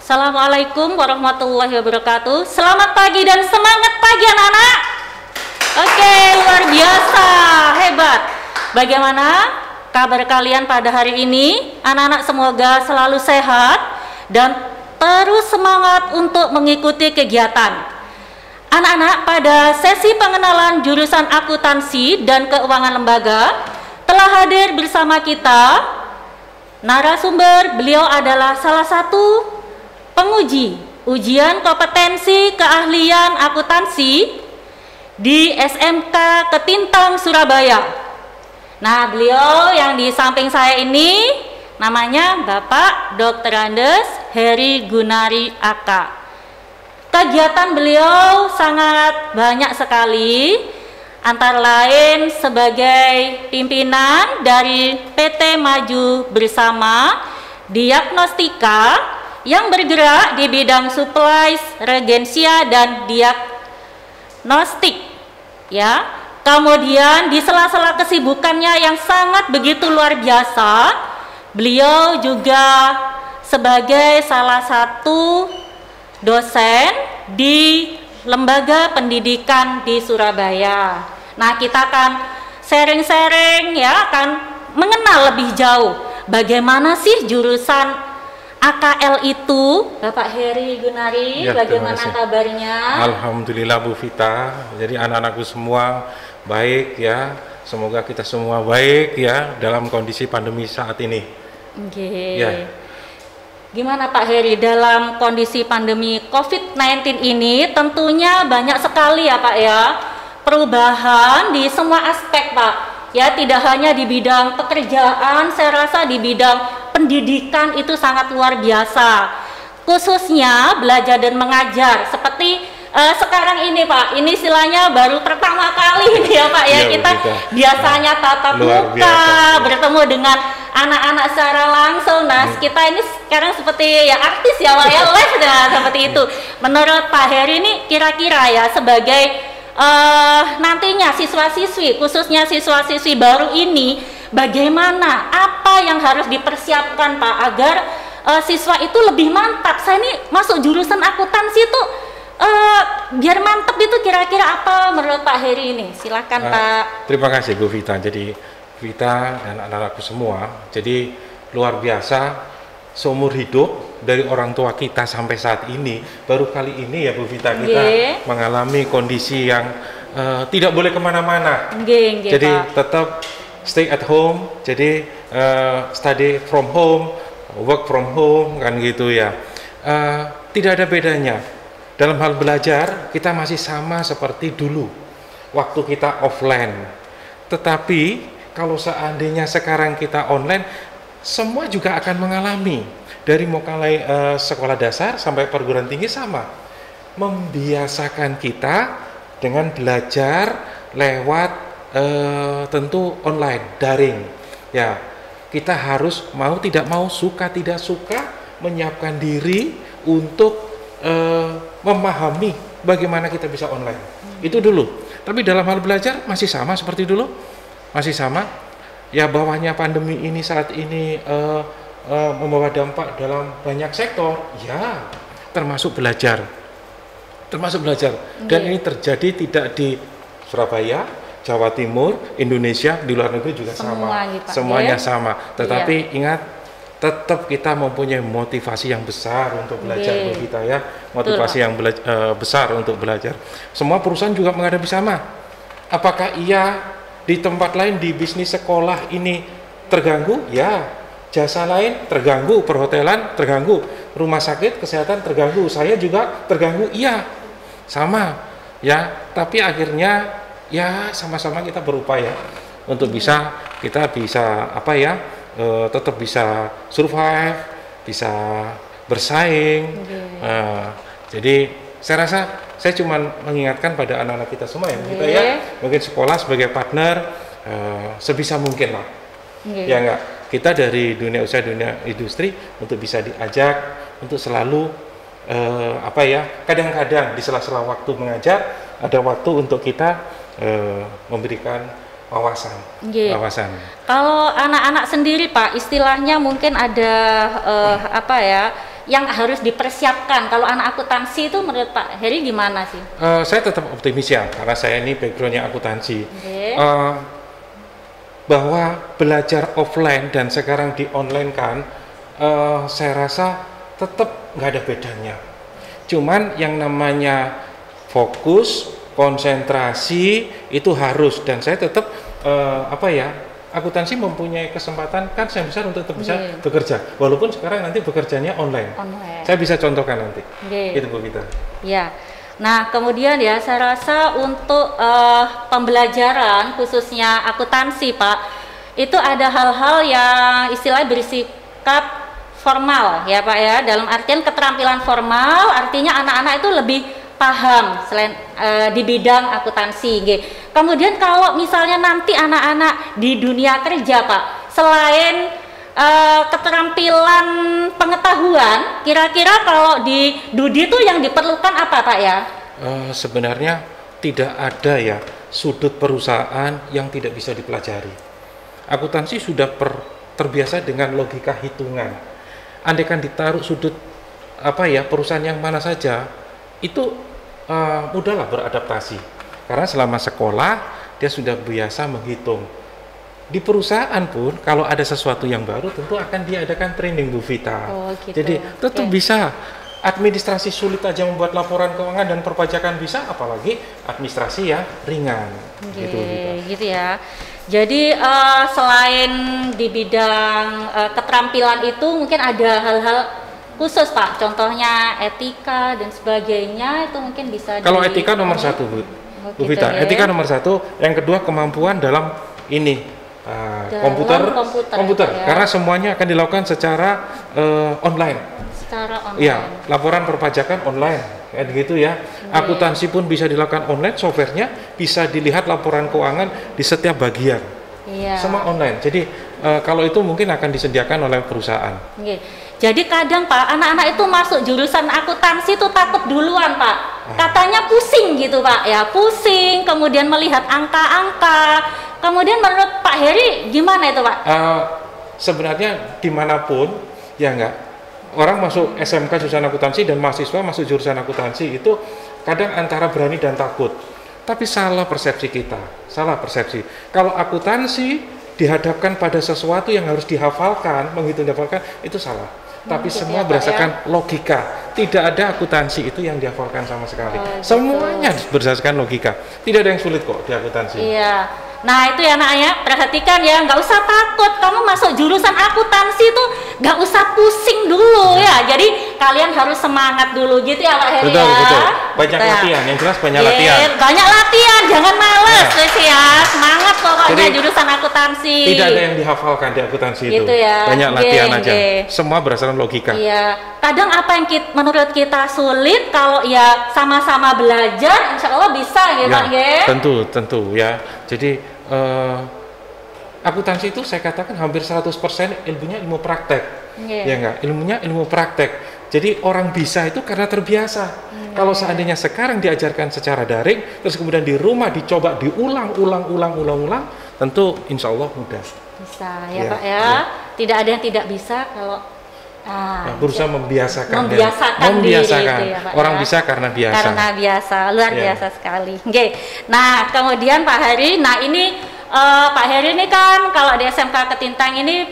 Assalamualaikum warahmatullahi wabarakatuh. Selamat pagi dan semangat pagi anak-anak. Oke, luar biasa, hebat. Bagaimana kabar kalian pada hari ini? Anak-anak semoga selalu sehat dan terus semangat untuk mengikuti kegiatan. Anak-anak, pada sesi pengenalan jurusan akuntansi dan keuangan lembaga telah hadir bersama kita narasumber. Beliau adalah salah satu penguji ujian kompetensi keahlian akuntansi di SMK Ketintang, Surabaya. Nah, beliau yang di samping saya ini namanya Bapak Dr. Andes Heri Gunari AK. Kegiatan beliau sangat banyak sekali, antara lain sebagai pimpinan dari PT Maju Bersama Diagnostika yang bergerak di bidang supplies, reagensia dan diagnostik, ya. Kemudian di sela-sela kesibukannya yang sangat begitu luar biasa, beliau juga sebagai salah satu dosen di lembaga pendidikan di Surabaya. Nah, kita akan sharing-sharing, ya, akan mengenal lebih jauh bagaimana sih jurusan AKL itu. Bapak Heri Gunari, ya, bagaimana kabarnya? Alhamdulillah Bu Vita. Jadi anak-anakku semua baik, ya. Semoga kita semua baik, ya, dalam kondisi pandemi saat ini. Oke. Ya. Gimana Pak Heri dalam kondisi pandemi COVID-19 ini? Tentunya banyak sekali ya Pak ya perubahan di semua aspek Pak. Ya, tidak hanya di bidang pekerjaan, saya rasa di bidang pendidikan itu sangat luar biasa, khususnya belajar dan mengajar seperti sekarang ini Pak. Ini istilahnya baru pertama kali ini ya Pak ya, kita biasanya tatap muka, bertemu dengan anak-anak secara langsung. Nah, kita ini sekarang seperti ya artis ya Pak ya, live seperti itu. Menurut Pak Heri ini kira-kira ya sebagai nantinya siswa-siswi, khususnya siswa-siswi baru ini, bagaimana, apa yang harus dipersiapkan Pak agar siswa itu lebih mantap? Saya ini masuk jurusan akuntansi itu biar mantap itu kira-kira apa menurut Pak Heri ini? Silakan Pak. Terima kasih Bu Vita. Jadi Vita dan anak-anakku semua, jadi luar biasa seumur hidup dari orang tua kita sampai saat ini, baru kali ini ya Bu Vita kita mengalami kondisi yang tidak boleh kemana-mana. Jadi tetap stay at home, jadi study from home, work from home, kan gitu ya. Tidak ada bedanya. Dalam hal belajar kita masih sama seperti dulu waktu kita offline. Tetapi kalau seandainya sekarang kita online, semua juga akan mengalami. Dari mulai sekolah dasar sampai perguruan tinggi sama. Membiasakan kita dengan belajar lewat tentu online, daring. Ya, kita harus mau tidak mau, suka tidak suka, menyiapkan diri untuk memahami bagaimana kita bisa online. Itu dulu. Tapi dalam hal belajar masih sama seperti dulu, masih sama. Ya, bawahnya pandemi ini saat ini membawa dampak dalam banyak sektor, ya, termasuk belajar. Dan ini terjadi tidak di Surabaya, Jawa Timur, Indonesia, di luar negeri juga sama. Semuanya sama. Tetapi ingat, tetap kita mempunyai motivasi yang besar untuk belajar, Bu Vita ya. Motivasi yang besar untuk belajar. Semua perusahaan juga menghadapi sama. Apakah ia di tempat lain di bisnis sekolah ini terganggu? Ya. Jasa lain terganggu, perhotelan terganggu, rumah sakit kesehatan terganggu, saya juga terganggu, iya, sama, ya. Tapi akhirnya ya sama-sama kita berupaya untuk kita bisa apa ya, tetap bisa survive, bisa bersaing. Jadi saya rasa saya cuma mengingatkan pada anak-anak kita semua ya, kita ya, mungkin sekolah sebagai partner sebisa mungkin lah, ya enggak. Kita dari dunia usaha, dunia industri untuk bisa diajak untuk selalu apa ya, kadang-kadang di sela-sela waktu mengajar ada waktu untuk kita memberikan wawasan. Kalau anak-anak sendiri Pak, istilahnya mungkin ada apa ya, yang harus dipersiapkan kalau anak akuntansi itu menurut Pak Heri gimana sih? Saya tetap optimis ya, karena saya ini backgroundnya akuntansi. Bahwa belajar offline dan sekarang di online kan, saya rasa tetap nggak ada bedanya. Cuman yang namanya fokus, konsentrasi itu harus, dan saya tetap akuntansi mempunyai kesempatan kan yang besar untuk tetap bisa bekerja, walaupun sekarang nanti bekerjanya online. Saya bisa contohkan nanti. Itu Bu Vita. Ya. Nah, kemudian ya saya rasa untuk pembelajaran khususnya akuntansi Pak, itu ada hal-hal yang istilahnya bersikap formal ya Pak ya, dalam artian keterampilan formal, artinya anak-anak itu lebih paham selain di bidang akuntansi. Kemudian kalau misalnya nanti anak-anak di dunia kerja Pak, selain keterampilan pengetahuan, kira-kira kalau di Dudi itu yang diperlukan apa Pak ya? Sebenarnya tidak ada ya sudut perusahaan yang tidak bisa dipelajari. Akuntansi sudah terbiasa dengan logika hitungan. Andaikan ditaruh sudut perusahaan yang mana saja, itu mudahlah beradaptasi. Karena selama sekolah dia sudah biasa menghitung. Di perusahaan pun kalau ada sesuatu yang baru tentu akan diadakan training Bu Vita. Jadi tetap bisa. Administrasi sulit aja membuat laporan keuangan dan perpajakan bisa, apalagi administrasi yang ringan. Gitu ya. Jadi selain di bidang keterampilan itu mungkin ada hal-hal khusus Pak, contohnya etika dan sebagainya, itu mungkin bisa. Kalau etika nomor satu Bu Vita, etika nomor satu. Yang kedua kemampuan dalam ini komputer ya. Karena semuanya akan dilakukan secara online. Iya, laporan perpajakan online, kayak gitu ya. Akuntansi pun bisa dilakukan online, softwarenya bisa dilihat laporan keuangan di setiap bagian. Semua online. Jadi kalau itu mungkin akan disediakan oleh perusahaan. Jadi kadang Pak, anak-anak itu masuk jurusan akuntansi itu takut duluan Pak. Katanya pusing gitu Pak, ya pusing, kemudian melihat angka-angka. Kemudian menurut Pak Heri gimana itu Pak? Sebenarnya dimanapun ya enggak. Orang masuk SMK jurusan akuntansi dan mahasiswa masuk jurusan akuntansi itu kadang antara berani dan takut. Tapi salah persepsi kita, salah persepsi. Kalau akuntansi dihadapkan pada sesuatu yang harus dihafalkan, menghitung dihafalkan, itu salah. Tapi semua berdasarkan logika. Tidak ada akuntansi itu yang dihafalkan sama sekali. Semuanya berdasarkan logika. Tidak ada yang sulit kok di akuntansi. Iya. Nah itu ya nak, perhatikan ya, nggak usah takut kamu masuk jurusan akuntansi itu, nggak usah pusing dulu ya. Jadi kalian harus semangat dulu gitu ya Pak Heri. Betul. Banyak latihan, yang jelas banyak latihan. Banyak latihan, jangan males ya. Semangat pokoknya jurusan akuntansi. Tidak ada yang dihafalkan di akuntansi gitu itu. Ya. Banyak latihan aja. Semua berdasarkan logika. Iya. Kadang apa yang menurut kita sulit, kalau ya sama-sama belajar, insya Allah bisa ya Pak ya. Tentu ya. Jadi akuntansi itu saya katakan hampir 100% ilmunya ilmu praktek. Ya enggak, ilmunya ilmu praktek. Jadi orang bisa itu karena terbiasa. Kalau seandainya sekarang diajarkan secara daring, terus kemudian di rumah dicoba diulang, tentu insya Allah mudah. Bisa ya Pak ya. Tidak ada yang tidak bisa kalau berusaha membiasakan diri itu ya, Pak, orang bisa karena biasa. Luar biasa sekali. Nah kemudian Pak Heri, nah ini Pak Heri ini kan kalau di SMK Ketintang ini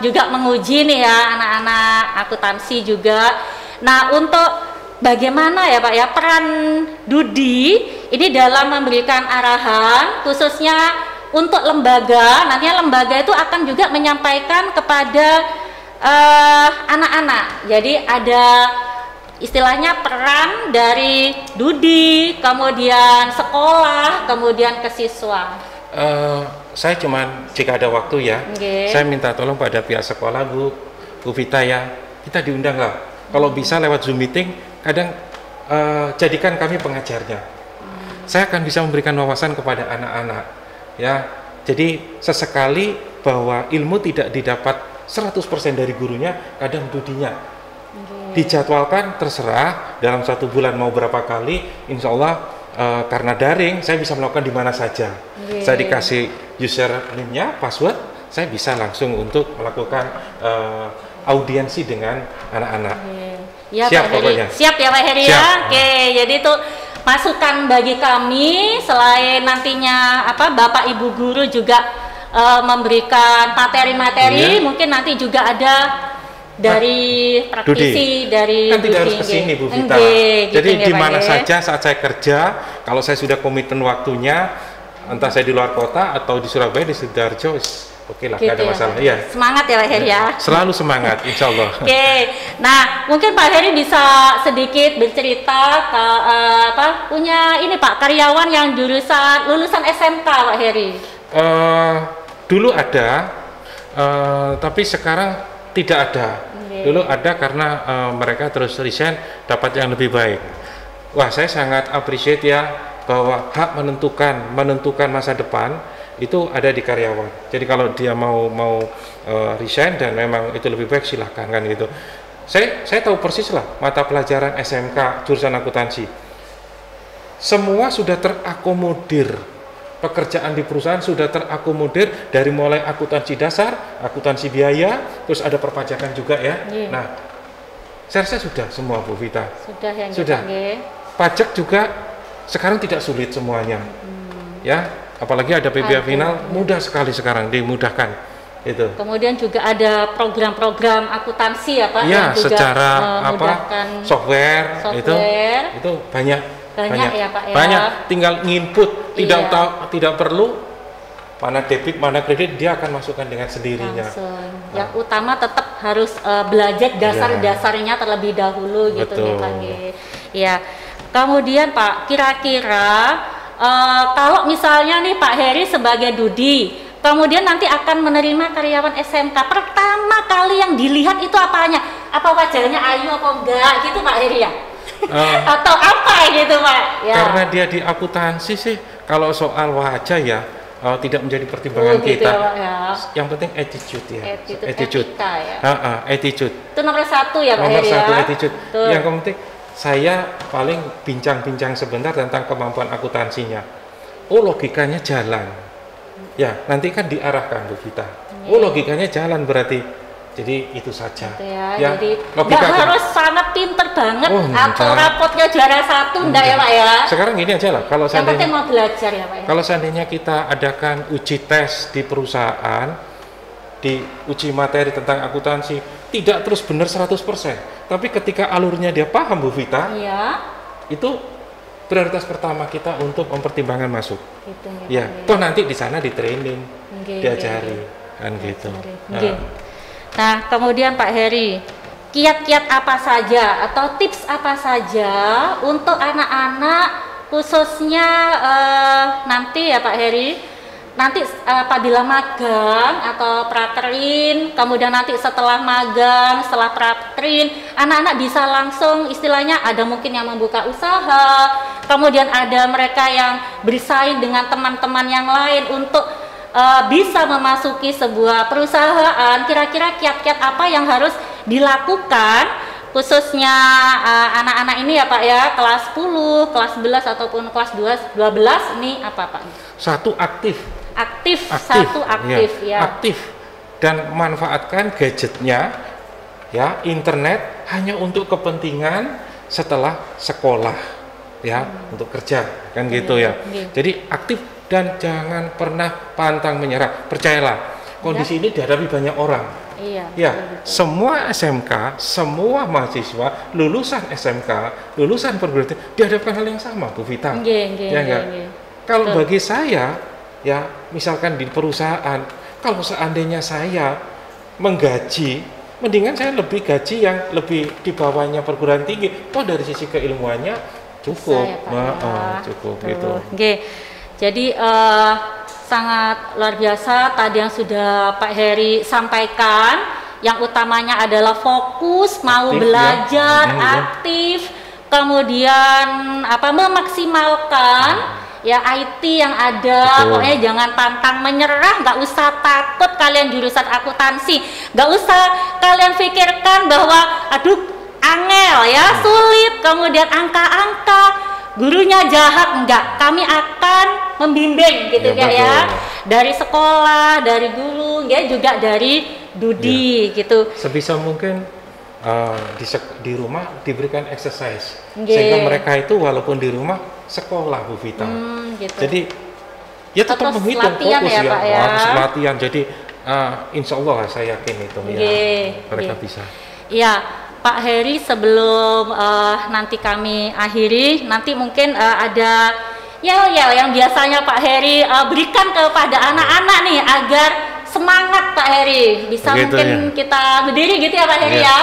juga menguji nih ya anak-anak akuntansi juga. Nah untuk bagaimana ya Pak ya peran Dudi ini dalam memberikan arahan khususnya untuk lembaga, nantinya lembaga itu akan juga menyampaikan kepada anak-anak. Jadi ada istilahnya peran dari Dudi, kemudian sekolah, kemudian ke siswa. Saya cuman jika ada waktu ya, saya minta tolong pada pihak sekolah Bu Vita ya, kita diundang lah. Kalau bisa lewat Zoom meeting, kadang jadikan kami pengajarnya. Saya akan bisa memberikan wawasan kepada anak-anak ya. Jadi sesekali bahwa ilmu tidak didapat 100% dari gurunya, kadang Dudinya dijadwalkan, terserah dalam 1 bulan mau berapa kali, insya Allah karena daring saya bisa melakukan di mana saja. Saya dikasih username-nya, password, saya bisa langsung untuk melakukan audiensi dengan anak-anak. Ya, siap Pak Heri. pokoknya. Siap ya Pak Heri Siap. ya. Oke, jadi itu masukan bagi kami selain nantinya Bapak Ibu guru juga memberikan materi-materi, mungkin nanti juga ada dari praktisi dari kan tidak harus kesini Bu Vita. Jadi di mana saja saat saya kerja, kalau saya sudah komitmen waktunya, entah saya di luar kota atau di Surabaya, di Sidoarjo, oke lah, nggak ada masalah. Ya. Semangat ya Pak Heri ya. Selalu semangat, insya Allah. Oke, nah mungkin Pak Heri bisa sedikit bercerita punya ini Pak karyawan yang lulusan SMK Pak Heri. Dulu ada, tapi sekarang tidak ada. Dulu ada karena mereka terus resign, dapat yang lebih baik. Wah, saya sangat appreciate ya bahwa hak menentukan masa depan itu ada di karyawan. Jadi kalau dia mau resign dan memang itu lebih baik, silahkan kan gitu. Saya tahu persis lah mata pelajaran SMK jurusan akuntansi. Semua sudah terakomodir, pekerjaan di perusahaan sudah terakomodir dari mulai akuntansi dasar, akuntansi biaya, terus ada perpajakan juga ya. Nah, saya rasa sudah semua Bu Vita. Sudah. Pajak juga sekarang tidak sulit semuanya. Ya. Apalagi ada PPh final, mudah sekali sekarang, dimudahkan itu. Kemudian juga ada program-program akuntansi ya Pak, ya, yang juga secara software itu banyak ya Pak ya. Banyak, tinggal nginput, tidak perlu mana debit mana kredit, dia akan masukkan dengan sendirinya. Yang utama tetap harus belajar dasar-dasarnya terlebih dahulu gitu ya Pak. Ya. Kemudian Pak, kira-kira kalau misalnya nih Pak Heri sebagai Dudi, kemudian nanti akan menerima karyawan SMK, pertama kali yang dilihat itu apanya? Apa wajahnya ayu apa enggak gitu Pak Heri ya? Atau apa gitu Pak? Ya. Karena dia di akuntansi sih, kalau soal wajah ya tidak menjadi pertimbangan kita. Ya. Yang penting attitude ya. Attitude. Attitude. Itu nomor satu ya Pak Heri ya. Nomor satu attitude. Yang penting saya paling bincang-bincang sebentar tentang kemampuan akuntansinya. Oh, logikanya jalan. Ya, nanti kan diarahkan Bu Vita. Oh, logikanya jalan berarti. Jadi itu saja. Gitu ya. Jadi logika harus sangat pinter banget atau rapotnya juara 1 enggak ya Pak ya. Sekarang gini aja lah, kalau seandainya mau belajar ya Pak ya. Kalau seandainya kita adakan uji tes di perusahaan, di uji materi tentang akuntansi, tidak terus benar 100%. Tapi ketika alurnya dia paham Bu Vita, itu prioritas pertama kita untuk mempertimbangkan masuk. Gitu, ya, toh nanti di sana di training, diajari, kan gitu. Nah, kemudian Pak Heri, kiat-kiat apa saja atau tips apa saja untuk anak-anak khususnya nanti ya Pak Heri, nanti apabila magang atau praterin, kemudian nanti setelah magang, setelah praterin, anak-anak bisa langsung istilahnya ada mungkin yang membuka usaha, kemudian ada mereka yang bersaing dengan teman-teman yang lain untuk bisa memasuki sebuah perusahaan. Kira-kira kiat-kiat apa yang harus dilakukan khususnya anak-anak ini ya Pak ya, kelas 10, kelas 11 ataupun kelas 12 ini apa Pak? Satu, aktif dan manfaatkan gadgetnya ya, internet hanya untuk kepentingan setelah sekolah ya, untuk kerja kan gitu ya. Jadi aktif dan jangan pernah pantang menyerah. Percayalah, kondisi ini dihadapi banyak orang. Semua SMK, semua mahasiswa lulusan SMK, lulusan perguruan tinggi dihadapkan hal yang sama Bu Vita. Kalau bagi saya ya, misalkan di perusahaan, kalau seandainya saya menggaji, mendingan saya lebih gaji yang lebih di bawahnya perguruan tinggi. Toh dari sisi keilmuannya cukup, cukup gitu. Jadi sangat luar biasa tadi yang sudah Pak Heri sampaikan. Yang utamanya adalah fokus, mau belajar, aktif, kemudian memaksimalkan ya IT yang ada. Pokoknya jangan pantang menyerah, nggak usah takut kalian jurusan akuntansi, nggak usah kalian pikirkan bahwa aduh angel ya, sulit, kemudian angka-angka gurunya jahat, enggak, kami akan membimbing gitu ya, dari sekolah, dari guru ya, juga dari Dudi gitu. Sebisa mungkin di rumah diberikan exercise, sehingga mereka itu walaupun di rumah sekolah, Bu Vita. Gitu. Jadi ya tetap menghitung fokus ya, Pak, ya. Harus latihan. Jadi insya Allah saya yakin itu mereka bisa. Iya, Pak Heri, sebelum nanti kami akhiri, nanti mungkin ada yel-yel yang biasanya Pak Heri berikan kepada anak-anak nih agar semangat Pak Heri. Bisa begitu, mungkin ya. Kita berdiri gitu ya Pak Heri ya,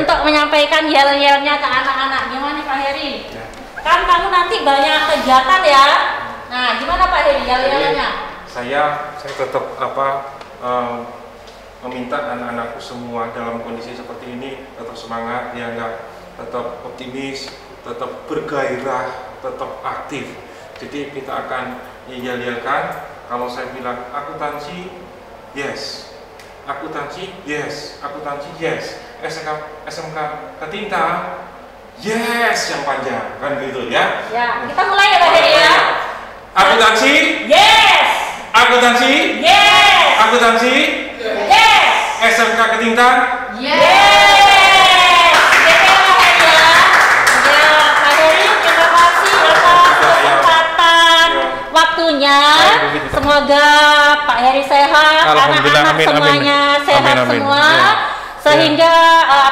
untuk menyampaikan yel-yelnya ke anak-anak. Gimana Pak Heri? Ya. Kan kamu nanti banyak kegiatan ya. Nah, gimana Pak Heri yel-yelnya? Saya tetap meminta anak-anakku semua dalam kondisi seperti ini tetap semangat, ya enggak, tetap optimis, tetap bergairah, tetap aktif. Jadi kita akan yel-yelkan. Kalau saya bilang akuntansi, yes. Akuntansi, yes. Akuntansi, yes. SMK Ketinta, yes, yang panjang, kan gitu ya. Ya, kita mulai ya Pak Heri ya. Akuntansi, yes. Akuntansi, yes. Akuntansi, yes. SMK Ketinta, yes. Waktunya, semoga Pak Heri sehat, anak-anak semuanya sehat semua, sehingga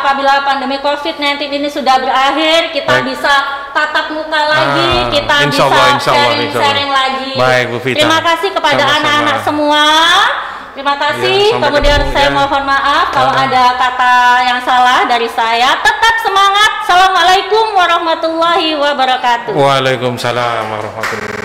apabila pandemi COVID-19 ini sudah berakhir, kita bisa tatap muka lagi, kita bisa sharing lagi. Baik, Bu Vita. Terima kasih kepada anak-anak semua. Terima kasih. Kemudian saya mohon maaf kalau ada kata yang salah dari saya. Tetap semangat. Assalamualaikum warahmatullahi wabarakatuh. Waalaikumsalam warahmatullahi wabarakatuh.